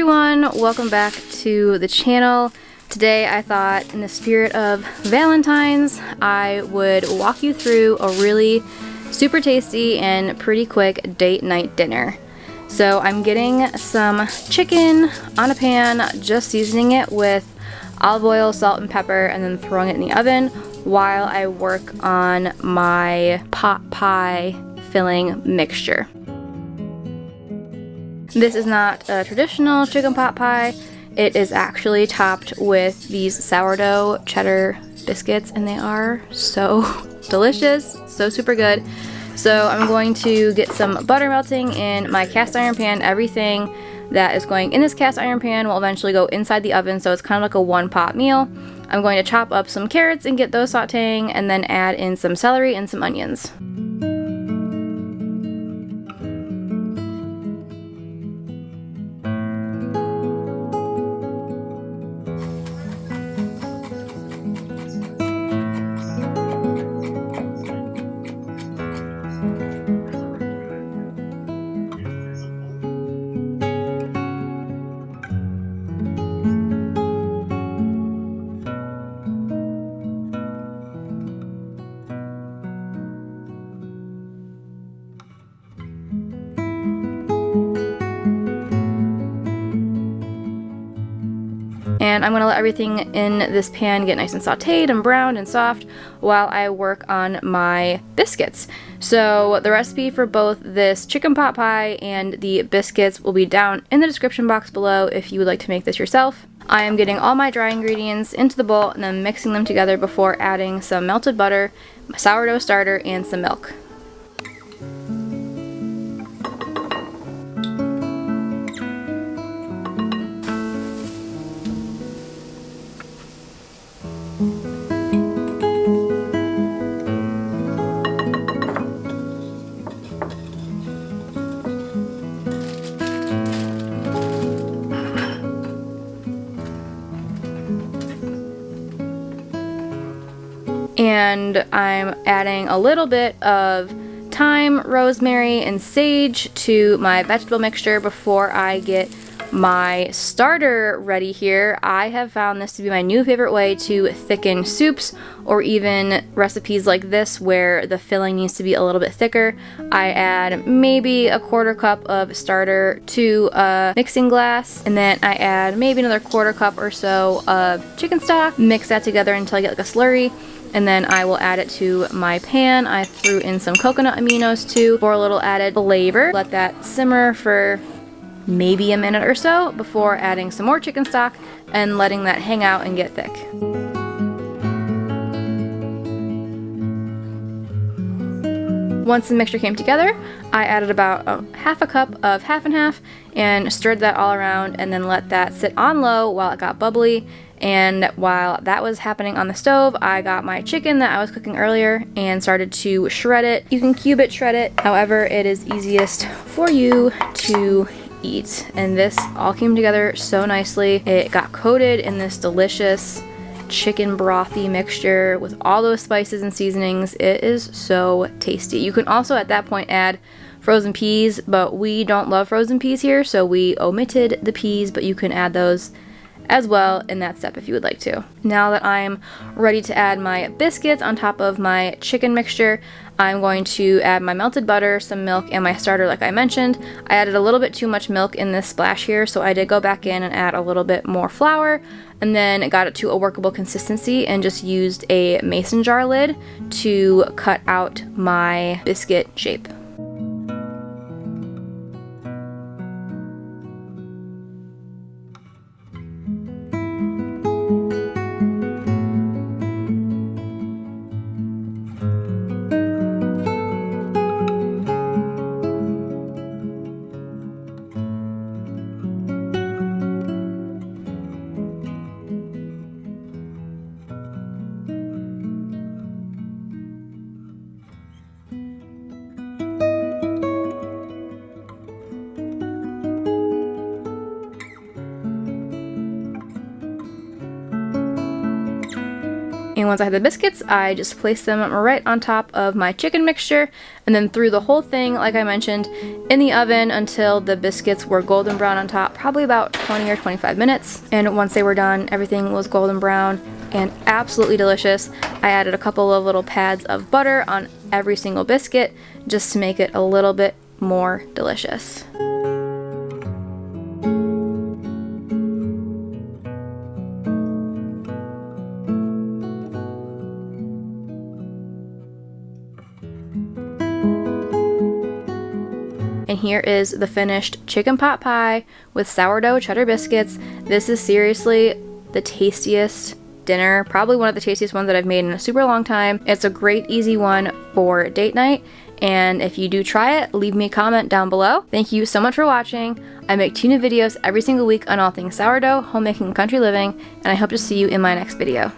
everyone, welcome back to the channel. Today I thought, in the spirit of Valentine's, I would walk you through a really super tasty and pretty quick date night dinner. So I'm getting some chicken on a pan, just seasoning it with olive oil, salt, and pepper, and then throwing it in the oven while I work on my pot pie filling mixture. This is not a traditional chicken pot pie. It is actually topped with these sourdough cheddar biscuits, and they are so delicious, so super good. So I'm going to get some butter melting in my cast iron pan. Everything that is going in this cast iron pan will eventually go inside the oven, so it's kind of like a one pot meal. I'm going to chop up some carrots and get those sauteing, and then add in some celery and some onions. And I'm going to let everything in this pan get nice and sauteed and browned and soft while I work on my biscuits. So the recipe for both this chicken pot pie and the biscuits will be down in the description box below if you would like to make this yourself. I am getting all my dry ingredients into the bowl and then mixing them together before adding some melted butter, sourdough starter, and some milk. And I'm adding a little bit of thyme, rosemary, and sage to my vegetable mixture before I get my starter ready here. I have found this to be my new favorite way to thicken soups, or even recipes like this where the filling needs to be a little bit thicker. I add maybe a quarter cup of starter to a mixing glass, and then I add maybe another quarter cup or so of chicken stock. Mix that together until I get like a slurry. And then I will add it to my pan. I threw in some coconut aminos too for a little added flavor. Let that simmer for maybe a minute or so before adding some more chicken stock and letting that hang out and get thick. Once the mixture came together, I added about half a cup of half and half and stirred that all around, and then let that sit on low while it got bubbly. And while that was happening on the stove, I got my chicken that I was cooking earlier and started to shred it. You can cube it, shred it, however it is easiest for you to eat. And this all came together so nicely. It got coated in this delicious chicken brothy mixture with all those spices and seasonings. It is so tasty. You can also at that point add frozen peas, but we don't love frozen peas here, so we omitted the peas, but you can add those as well in that step if you would like to. Now that I'm ready to add my biscuits on top of my chicken mixture, I'm going to add my melted butter, some milk, and my starter like I mentioned. I added a little bit too much milk in this splash here, so I did go back in and add a little bit more flour, and then got it to a workable consistency and just used a mason jar lid to cut out my biscuit shape. And once I had the biscuits, I just placed them right on top of my chicken mixture and then threw the whole thing, like I mentioned, in the oven until the biscuits were golden brown on top, probably about 20 or 25 minutes. And once they were done, everything was golden brown and absolutely delicious. I added a couple of little pads of butter on every single biscuit just to make it a little bit more delicious. And here is the finished chicken pot pie with sourdough cheddar biscuits. This is seriously the tastiest dinner, probably one of the tastiest ones that I've made in a super long time. It's a great easy one for date night, and if you do try it, leave me a comment down below. Thank you so much for watching. I make 2 new videos every single week on all things sourdough, homemaking, and country living, and I hope to see you in my next video.